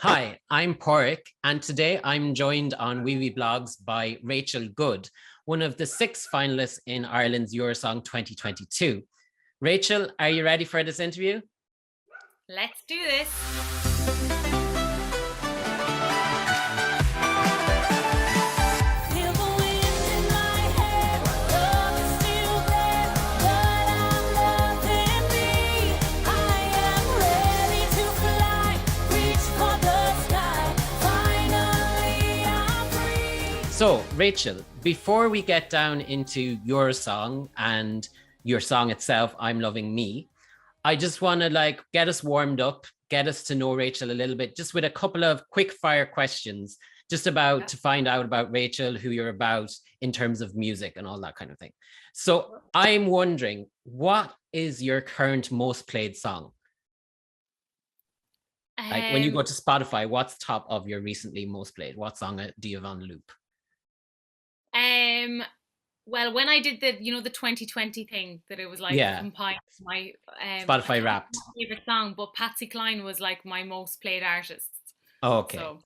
Hi, I'm Padraig, and today I'm joined on Wiwibloggs by Rachel Goode, one of the six finalists in Ireland's Eurosong 2022. Rachel, are you ready for this interview? Let's do this. So, Rachel, before we get down into your song and your song itself, I'm Loving Me, I just want to get us warmed up, get us to know Rachel a little bit, just with a couple of quick fire questions, just about to find out about Rachel, who you're about in terms of music and all that kind of thing. So I'm wondering, what is your current most played song? Like when you go to Spotify, what's top of your recently most played? What song do you have on loop? Well, when I did the 2020 thing, that it was like compiling my Spotify Wrapped favorite song, but Patsy Cline was like my most played artist. Okay. So,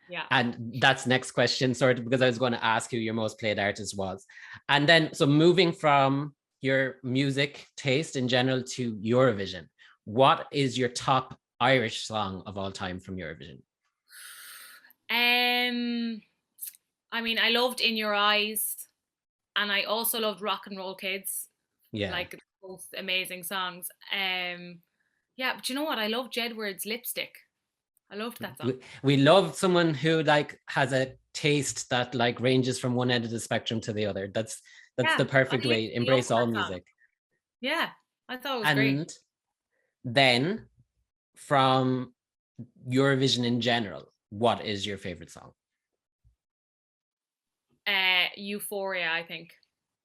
yeah. And that's next question, sort of, because I was going to ask who your most played artist was. And then, so moving from your music taste in general to Eurovision, what is your top Irish song of all time from Eurovision? I mean, I loved In Your Eyes, and I also loved Rock and Roll Kids. Yeah. Like both amazing songs. Yeah, but you know what? I love Jedward's Lipstick. I loved that song. We love someone who has a taste that ranges from one end of the spectrum to the other. That's the perfect way. Embrace all music. Yeah, I thought it was great. And then from Eurovision in general, what is your favorite song? Euphoria, I think.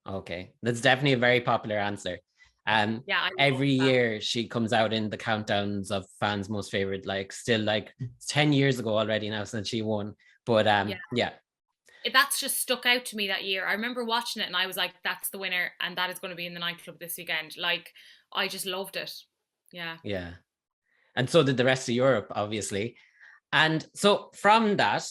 Okay, that's definitely a very popular answer. Yeah, every year she comes out in the countdowns of fans' most favorite, still 10 years ago already now since she won. But yeah. That's just stuck out to me that year. I remember watching it and I was like, that's the winner, and that is going to be in the nightclub this weekend. Like, I just loved it. Yeah. Yeah. And so did the rest of Europe, obviously. And so from that,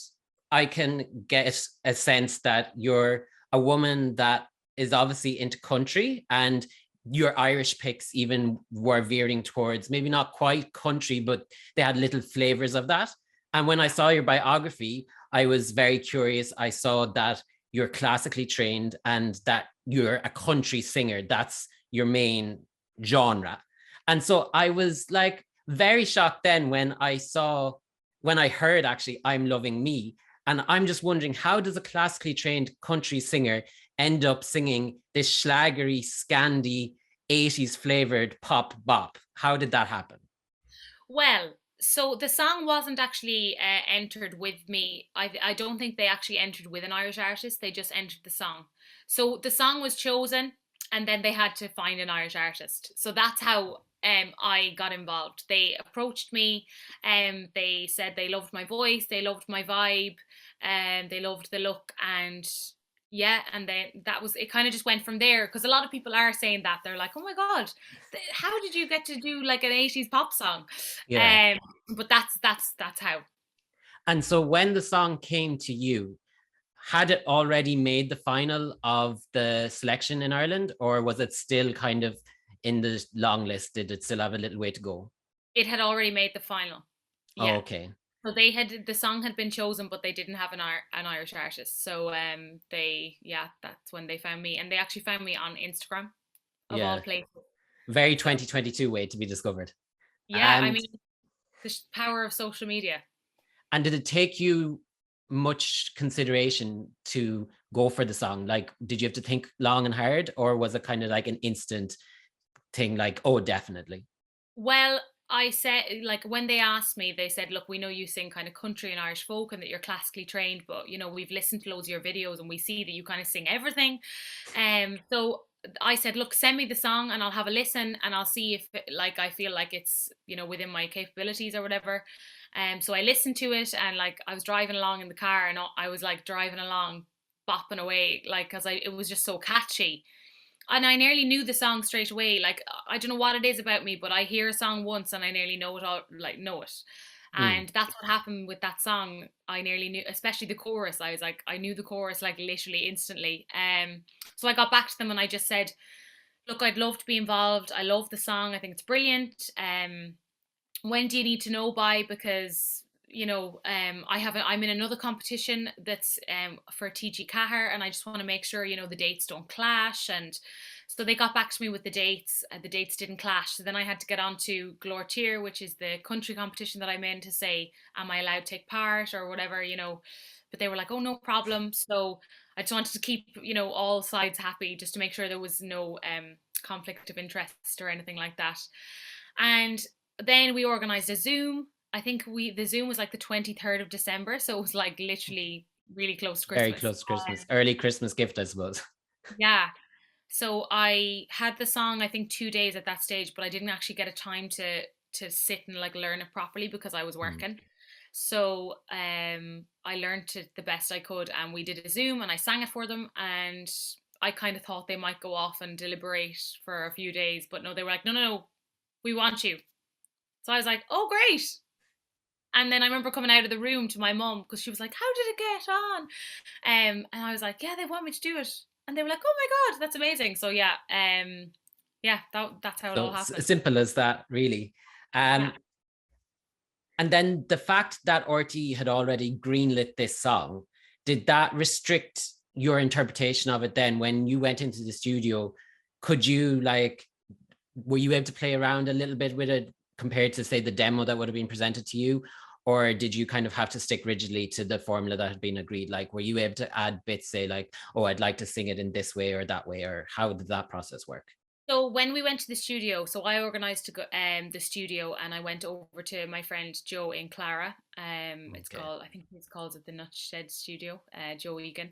I can get a sense that you're a woman that is obviously into country, and your Irish picks even were veering towards maybe not quite country, but they had little flavors of that. And when I saw your biography, I was very curious. I saw that you're classically trained and that you're a country singer. That's your main genre. And so I was very shocked then when I heard actually I'm Loving Me. And I'm just wondering, how does a classically trained country singer end up singing this schlagery, Scandi, 80s flavored pop bop? How did that happen? Well, so the song wasn't actually entered with me. I don't think they actually entered with an Irish artist. They just entered the song. So the song was chosen, and then they had to find an Irish artist. So that's how I got involved. They approached me, and they said they loved my voice, they loved my vibe, and they loved the look, and yeah, and then that was it. Kind of just went from there, because a lot of people are saying that they're like, oh my god, how did you get to do like an 80s pop song? Yeah. But that's how. And so when the song came to you, had it already made the final of the selection in Ireland, or was it still kind of in the long list? Did it still have a little way to go? It had already made the final. Yeah. Oh, okay. So the song had been chosen, but they didn't have an Irish artist. So that's when they found me, and they actually found me on Instagram, of all places. Very 2022 way to be discovered. Yeah, I mean, the power of social media. And did it take you much consideration to go for the song? Did you have to think long and hard, or was it kind of like an instant thing, oh, definitely? Well, I said, when they asked me, they said, look, we know you sing kind of country and Irish folk and that you're classically trained, but we've listened to loads of your videos and we see that you kind of sing everything. So I said, look, send me the song and I'll have a listen and I'll see if I feel like it's within my capabilities or whatever. So I listened to it, and I was driving along in the car, and I was driving along bopping away, because it was just so catchy. And I nearly knew the song straight away. I don't know what it is about me, but I hear a song once and I nearly know it all, know it. And that's what happened with that song. I nearly knew, especially the chorus. I was like, I knew the chorus like literally instantly. So I got back to them and I just said, look, I'd love to be involved. I love the song. I think it's brilliant. When do you need to know by? Because I'm in another competition that's for TG Cahir, and I just want to make sure the dates don't clash. And so they got back to me with the dates. The dates didn't clash, so then I had to get on to Glortier, which is the country competition that I'm in, to say, am I allowed to take part or whatever, but they were like, oh, no problem. So I just wanted to keep all sides happy, just to make sure there was no conflict of interest or anything like that. And then we organized a Zoom. I think the Zoom was like the 23rd of December, so it was like literally really close to Very Christmas. close to Christmas. Early Christmas gift, I suppose. Yeah. So I had the song, I think, 2 days at that stage, but I didn't actually get a time to sit and like learn it properly because I was working. So I learned it the best I could, and we did a Zoom and I sang it for them, and I kind of thought they might go off and deliberate for a few days, but no, they were like, no, no, no, we want you. So I was like, oh, great. And then I remember coming out of the room to my mum because she was like, how did it get on? And I was like, yeah, they want me to do it. And they were like, oh my God, that's amazing. So yeah, that's how it all happened. Simple as that, really. Yeah. And then the fact that RT had already greenlit this song, did that restrict your interpretation of it then when you went into the studio? Could you were you able to play around a little bit with it compared to, say, the demo that would have been presented to you? Or did you kind of have to stick rigidly to the formula that had been agreed? Like, were you able to add bits, say like, oh, I'd like to sing it in this way or that way? Or how did that process work? So when we went to the studio, so I organized to go the studio, and I went over to my friend Joe in Clara. It's called, I think it's called the Nutshed Studio, Joe Egan.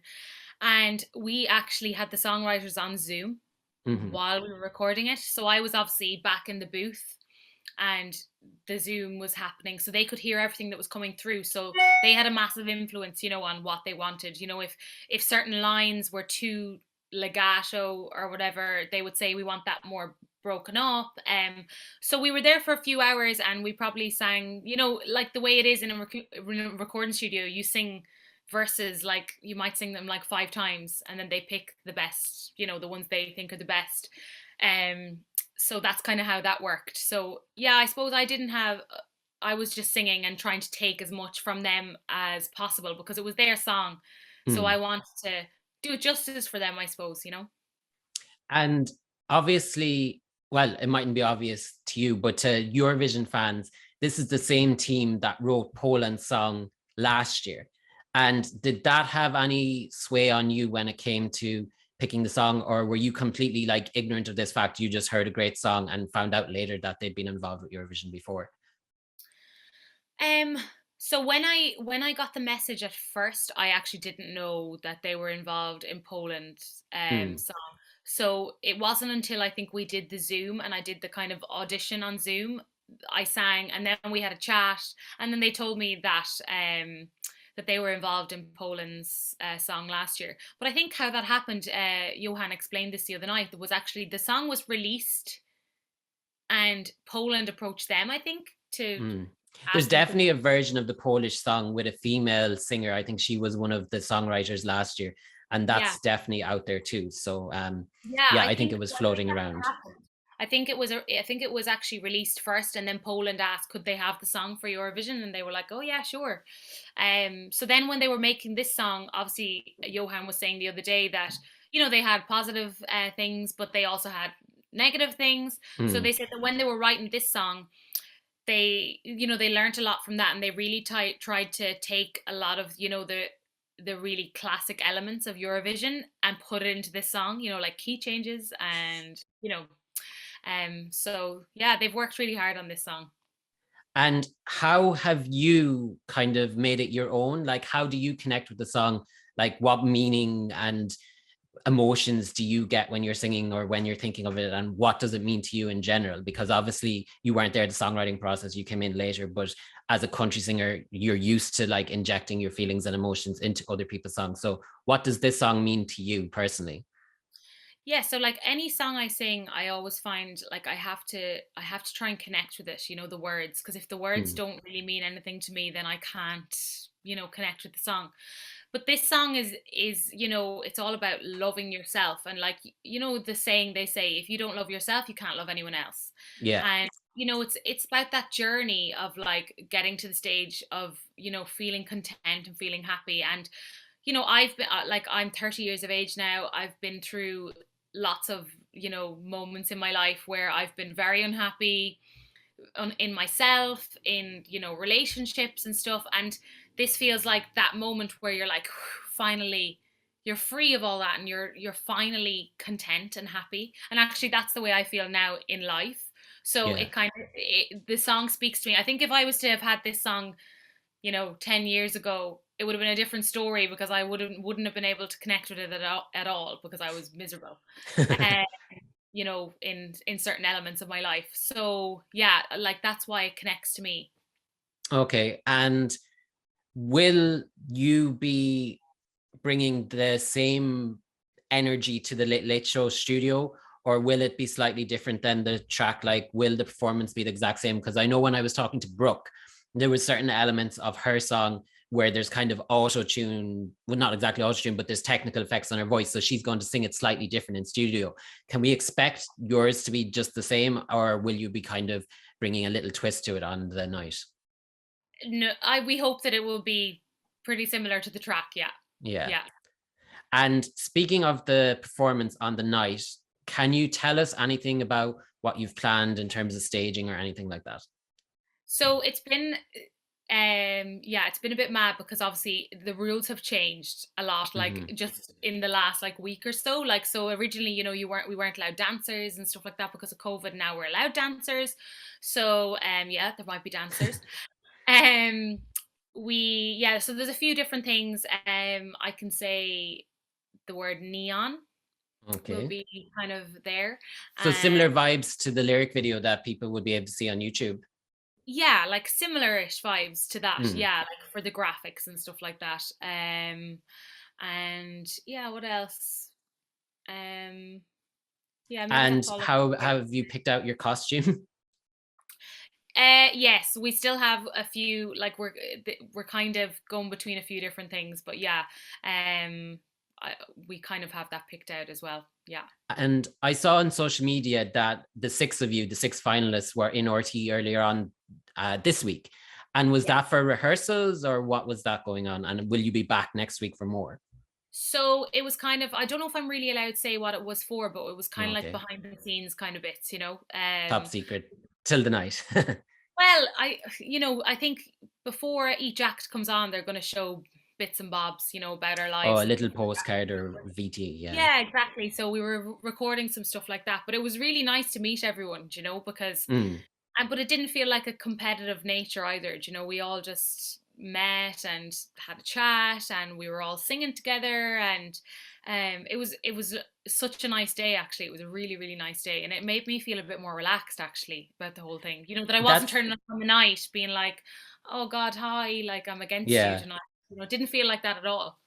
And we actually had the songwriters on Zoom while we were recording it. So I was obviously back in the booth and the Zoom was happening, so they could hear everything that was coming through. So they had a massive influence, on what they wanted. If certain lines were too legato or whatever, they would say we want that more broken up. So we were there for a few hours, and we probably sang, like the way it is in a recording studio, you sing verses, like you might sing them like 5 times, and then they pick the best, the ones they think are the best. So that's kind of how that worked. So yeah, I suppose I was just singing and trying to take as much from them as possible because it was their song. So I wanted to do it justice for them, I suppose, And obviously, well, it mightn't be obvious to you, but to Eurovision fans, this is the same team that wrote Poland's song last year. And did that have any sway on you when it came to picking the song, or were you completely ignorant of this fact? You just heard a great song and found out later that they'd been involved with Eurovision before? So when I got the message at first, I actually didn't know that they were involved in Poland's song. So it wasn't until I think we did the Zoom and I did the kind of audition on Zoom, I sang, and then we had a chat, and then they told me that they were involved in Poland's song last year. But I think how that happened, Johan explained this the other night, was actually the song was released and Poland approached them, I think, to There's definitely a version of the Polish song with a female singer. I think she was one of the songwriters last year, and that's definitely out there too. So I think it was floating around. I think it was actually released first, and then Poland asked could they have the song for Eurovision, and they were like, oh yeah, sure. So then when they were making this song, obviously Johan was saying the other day that they had positive things, but they also had negative things. So they said that when they were writing this song, they learned a lot from that, and they really tried to take a lot of the really classic elements of Eurovision and put it into this song, like key changes and so yeah, they've worked really hard on this song. And how have you kind of made it your own? How do you connect with the song? What meaning and emotions do you get when you're singing or when you're thinking of it, and what does it mean to you in general? Because obviously you weren't there the songwriting process, you came in later, but as a country singer you're used to injecting your feelings and emotions into other people's songs. So what does this song mean to you personally? Yeah, so like any song I sing, I always find like I have to try and connect with it, the words, because if the words Mm. don't really mean anything to me, then I can't, connect with the song. But this song is, it's all about loving yourself, and like the saying they say, if you don't love yourself, you can't love anyone else. Yeah, And it's about that journey of like getting to the stage of, feeling content and feeling happy. And I've been like, I'm 30 years of age now. I've been through lots of, moments in my life where I've been very unhappy in myself, in, relationships and stuff. And this feels like that moment where you're like, finally, you're free of all that, and you're finally content and happy. And actually, that's the way I feel now in life. So yeah. the song speaks to me. I think if I was to have had this song, 10 years ago, it would have been a different story, because I wouldn't have been able to connect with it at all, because I was miserable. Um, in certain elements of my life. So yeah, like that's why it connects to me. Okay, and will you be bringing the same energy to the Late Late Show studio, or will it be slightly different than the track? Like, will the performance be the exact same? Because I know when I was talking to Brooke, there was certain elements of her song where there's kind of auto tune, well, not exactly auto tune, but there's technical effects on her voice. So she's going to sing it slightly different in studio. Can we expect yours to be just the same, or will you be kind of bringing a little twist to it on the night? No, we hope that it will be pretty similar to the track. Yeah, Yeah. yeah. And speaking of the performance on the night, can you tell us anything about what you've planned in terms of staging or anything like that? So it's been yeah, it's been a bit mad, because obviously the rules have changed a lot, like Mm-hmm. just in the last like week or so. Like, so originally, we weren't allowed dancers and stuff like that because of COVID. Now we're allowed dancers. So yeah, there might be dancers. Um yeah, so there's a few different things. I can say the word neon will Okay. be kind of there. So Um similar vibes to the lyric video that people would be able to see on YouTube. yeah, like similar-ish vibes to that. Mm. Yeah, like for the graphics and stuff like that. And yeah, what else? Um yeah, maybe And that's all I how can say. have you picked out your costume? Yes, we still have a few, like we're kind of going between a few different things, but yeah, um we kind of have that picked out as well. Yeah. And I saw on social media that the six of you, the six finalists, were in RT earlier on this week. And was Yes. that for rehearsals, or what was that going on? And will you be back next week for more? So it was kind of, I don't know if I'm really allowed to say what it was for, but it was kind of like Okay. behind the scenes kind of bits, Top secret till the night. Well, I think before each act comes on, they're going to show bits and bobs, about our Oh, a lives and little stuff like postcard or VT, that. yeah. Yeah, exactly. So we were recording some stuff like that, but it was really nice to meet everyone, because, Mm. but it didn't feel like a competitive nature either. We all just met and had a chat, and we were all singing together, and it was such a nice day. Actually, it was a really really nice day, and it made me feel a bit more relaxed actually about the whole thing. That I wasn't That's turning up on the night being like, oh God, hi, like I'm against you yeah. tonight. It didn't feel like that at all.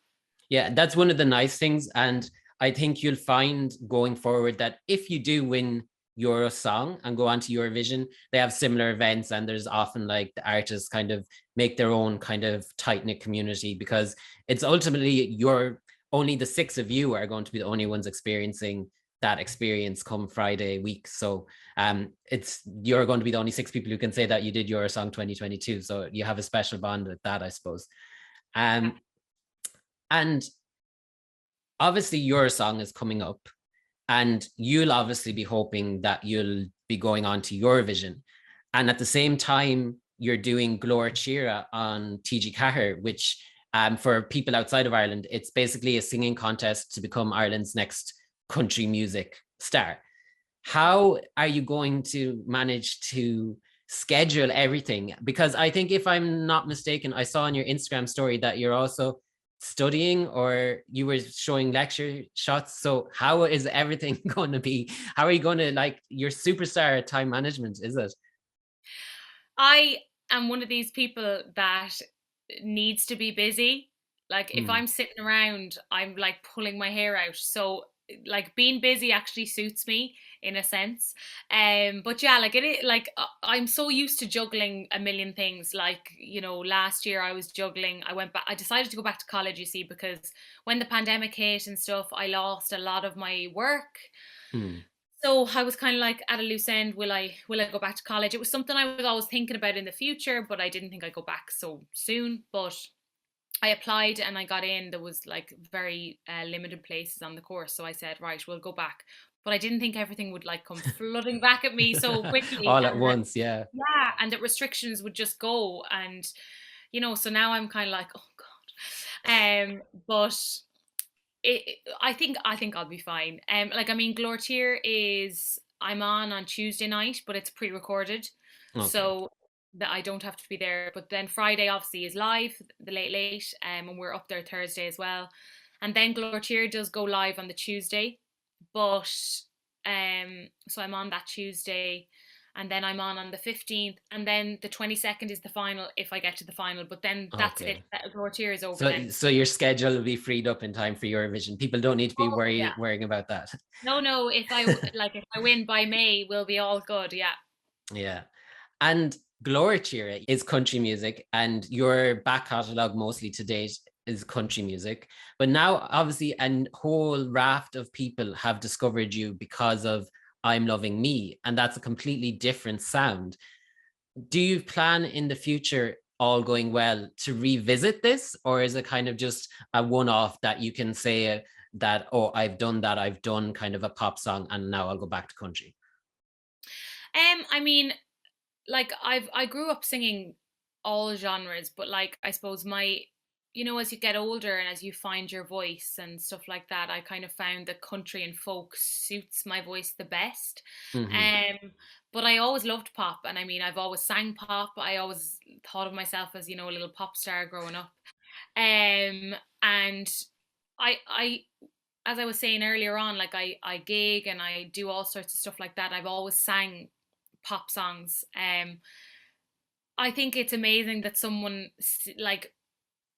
Yeah, that's one of the nice things. And I think you'll find going forward that if you do win Eurosong and go on to Eurovision, they have similar events, and there's often like the artists kind of make their own kind of tight-knit community, because it's ultimately you're only the six of you are going to be the only ones experiencing that experience come Friday week. So it's you're going to be the only six people who can say that you did Eurosong 2022. So you have a special bond with that, I suppose. Um and obviously your song is coming up, and you'll obviously be hoping that you'll be going on to Eurovision. And at the same time, you're doing Glór Tíre on TG Cahir, which for people outside of Ireland, it's basically a singing contest to become Ireland's next country music star. How are you going to manage to schedule everything? Because I think, if I'm not mistaken, I saw on your Instagram story that you're also studying, or you were showing lecture shots. So how is everything going to be? How are you going to, like, your superstar at time management, is it? I am one of these people that needs to be busy. Like if Mm. I'm sitting around, I'm like pulling my hair out. So like being busy actually suits me in a sense. But yeah, like I'm so used to juggling a million things. Like, you know, last year I was juggling, I went back, I decided to go back to college, you see, because when the pandemic hit and stuff, I lost a lot of my work. Hmm. So I was kind of like at a loose end. Will I go back to college? It was something I was always thinking about in the future, but I didn't think I'd go back so soon. But I applied and I got in. There was like very limited places on the course, so I said, right, we'll go back. But I didn't think everything would like come flooding back at me so quickly, All at and that, once, yeah. yeah, and that restrictions would just go, and you know, so now I'm kind of like, oh god, but I think I'll be fine. Like I mean, Glortier is I'm on Tuesday night, but it's pre-recorded, Okay. so that I don't have to be there. But then Friday obviously is live, the late late, and we're up there Thursday as well. And then Glortier does go live on the Tuesday, but so I'm on that Tuesday, and then I'm on the 15th, and then the 22nd is the final if I get to the final. But then that's it. Okay. Glortier is over So then. so your schedule will be freed up in time for Eurovision. People don't need to be Oh yeah. worrying about that. No, no. If I win by May, we'll be all good. Yeah. Yeah. And Gloria Cheer is country music, and your back catalogue mostly to date is country music. But now, obviously, a whole raft of people have discovered you because of I'm Loving Me, and that's a completely different sound. Do you plan in the future, all going well, to revisit this, or is it kind of just a one-off that you can say that, oh, I've done that, I've done kind of a pop song, and now I'll go back to country? I mean, like I grew up singing all genres, but like I suppose my, you know, as you get older and as you find your voice and stuff like that, I kind of found that country and folk suits my voice the best. Hmm. Um, but I always loved pop, and I mean, I've always sang pop. I always thought of myself as, you know, a little pop star growing up. And I as I was saying earlier on, like I gig and I do all sorts of stuff like that. I've always sang pop songs. I think it's amazing that someone like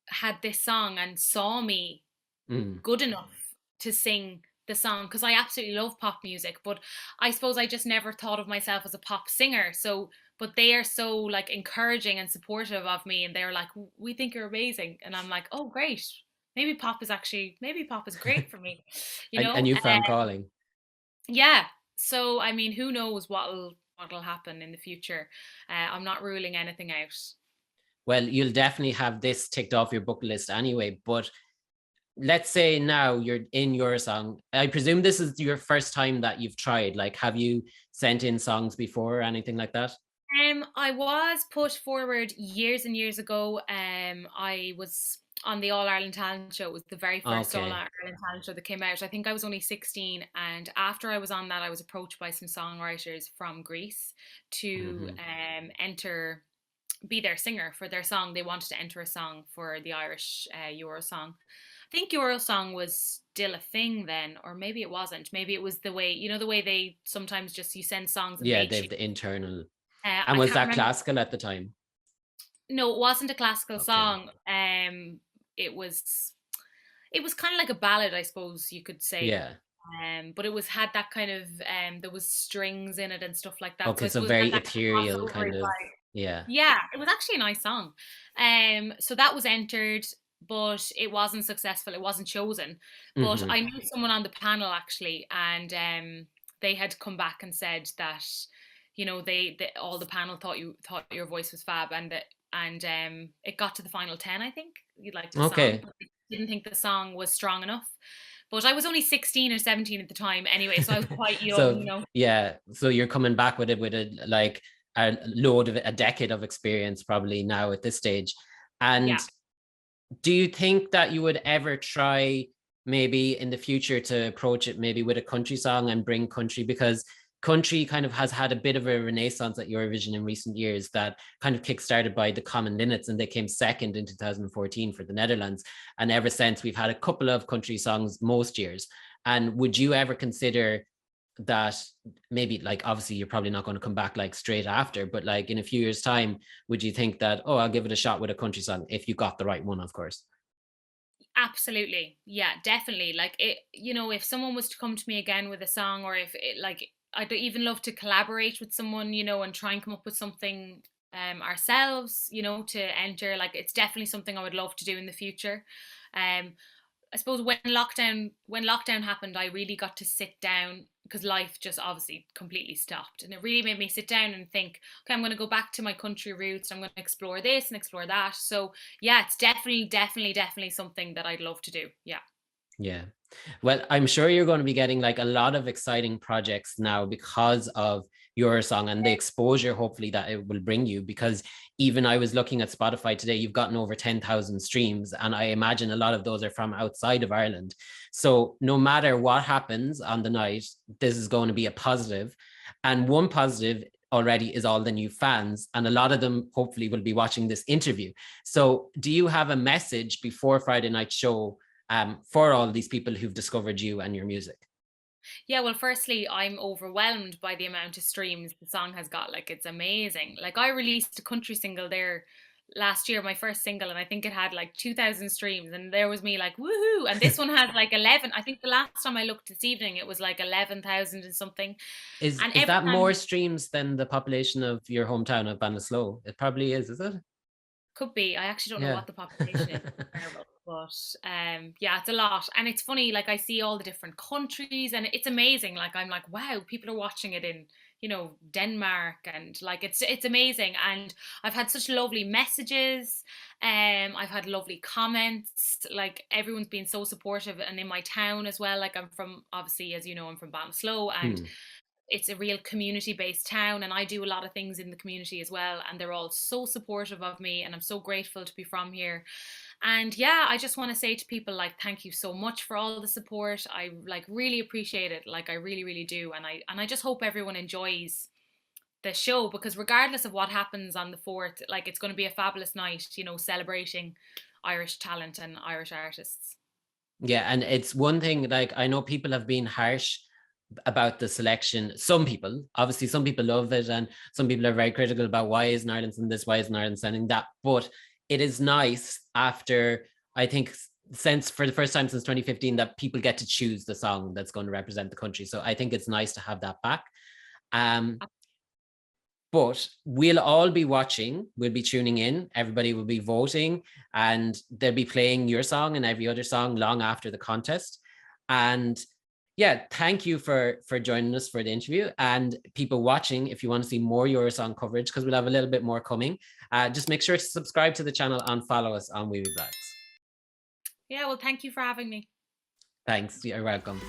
had this song and saw me Mm. good enough to sing the song, because I absolutely love pop music, but I suppose I just never thought of myself as a pop singer. So, but they are so like encouraging and supportive of me, and they're like, "We think you're amazing," and I'm like, "Oh, great." Maybe pop is great for me, you And know? you found calling. Yeah. So I mean, who knows what'll happen in the future? I'm not ruling anything out. Well, you'll definitely have this ticked off your bucket list anyway. But let's say now you're in Eurosong. I presume this is your first time that you've tried. Like, have you sent in songs before or anything like that? I was put forward years and years ago. I was on the All Ireland Talent Show. It was the very first All Okay. Ireland Talent Show that came out. I think I was only 16, and after I was on that, I was approached by some songwriters from Greece to Hmm. be their singer for their song. They wanted to enter a song for the Irish Eurosong. I think Eurosong was still a thing then, or maybe it wasn't. Maybe it was the way, you know, the way they sometimes just you send songs and Yeah, they they've choose. the internal. And I was can't that remember. classical at the time? No, it wasn't a classical Okay. song. It was it was kind of like a ballad, I suppose you could say. Yeah. But it was had that kind of there was strings in it and stuff like that. So Okay. I So suppose it had very that kind ethereal of crossover kind of. vibe. Yeah. Yeah, it was actually a nice song. So that was entered, but it wasn't successful. It wasn't chosen. But Hmm. I knew someone on the panel actually, and they had come back and said that, you know, they all the panel thought your voice was fab, and that it got to the final 10. I think you liked the song, Okay. but they didn't think the song was strong enough. But I was only 16 or 17 at the time anyway, so I was quite young, you So know. yeah, so you're coming back with it with a like a load of a decade of experience probably now at this stage. Yeah. And do you think that you would ever try maybe in the future to approach it maybe with a country song and bring country, because country kind of has had a bit of a renaissance at Eurovision in recent years, that kind of kickstarted by the Common Linnets, and they came second in 2014 for the Netherlands, and ever since we've had a couple of country songs most years. And would you ever consider that, maybe, like, obviously you're probably not going to come back like straight after, but like in a few years time, would you think that, oh, I'll give it a shot with a country song if you got the right one, of course? Absolutely. Yeah, definitely. Like it, you know, if someone was to come to me again with a song, or if it, like, I'd even love to collaborate with someone, you know, and try and come up with something ourselves, you know, to enter. Like it's definitely something I would love to do in the future. Um I suppose when lockdown happened, I really got to sit down because life just obviously completely stopped, and it really made me sit down and think, okay, I'm going to go back to my country roots. I'm going to explore this and explore that. So yeah, it's definitely something that I'd love to do. Yeah. Yeah. Well, I'm sure you're going to be getting like a lot of exciting projects now because of your song and the exposure, hopefully, that it will bring you. Because even I was looking at Spotify today, you've gotten over 10,000 streams. And I imagine a lot of those are from outside of Ireland. So no matter what happens on the night, this is going to be a positive. And one positive already is all the new fans. And a lot of them hopefully will be watching this interview. So do you have a message before Friday night show for all these people who've discovered you and your music? Yeah, well, firstly, I'm overwhelmed by the amount of streams the song has got. Like, it's amazing. Like, I released a country single there last year, my first single, and I think it had like 2,000 streams, and there was me like, woohoo! And this one has like 11. I think the last time I looked this evening, it was like 11,000 and something. Is And is every that more time, streams than the population of your hometown of Ballinasloe? It probably is it? could be. I actually don't know Yeah. what the population is comparable, but yeah, it's a lot. And it's funny, like I see all the different countries, and it's amazing. Like I'm like, wow, people are watching it in, you know, Denmark, and like it's amazing. And I've had such lovely messages. I've had lovely comments. Like everyone's been so supportive, and in my town as well. Like I'm from, obviously, as you know, I'm from Ballinasloe, and Hmm. it's a real community based town, and I do a lot of things in the community as well, and they're all so supportive of me, and I'm so grateful to be from here. And yeah, I just want to say to people, like, thank you so much for all the support. I like really appreciate it, like I really do. And I just hope everyone enjoys the show, because regardless of what happens on the 4th, like it's going to be a fabulous night, you know, celebrating Irish talent and Irish artists. Yeah, and it's one thing, like I know people have been harsh about the selection. Some people, obviously, some people love it, and some people are very critical about why isn't Ireland sending this, why isn't Ireland sending that. But it is nice after, I think, since for the first time since 2015, that people get to choose the song that's going to represent the country. So I think it's nice to have that back. Um, but we'll all be watching, we'll be tuning in, everybody will be voting, and they'll be playing your song and every other song long after the contest. And yeah, thank you for joining us for the interview. And people watching, if you want to see more Eurosong coverage, because we'll have a little bit more coming, just make sure to subscribe to the channel and follow us on Wiwibloggs. Yeah, well, thank you for having me. Thanks, you're welcome.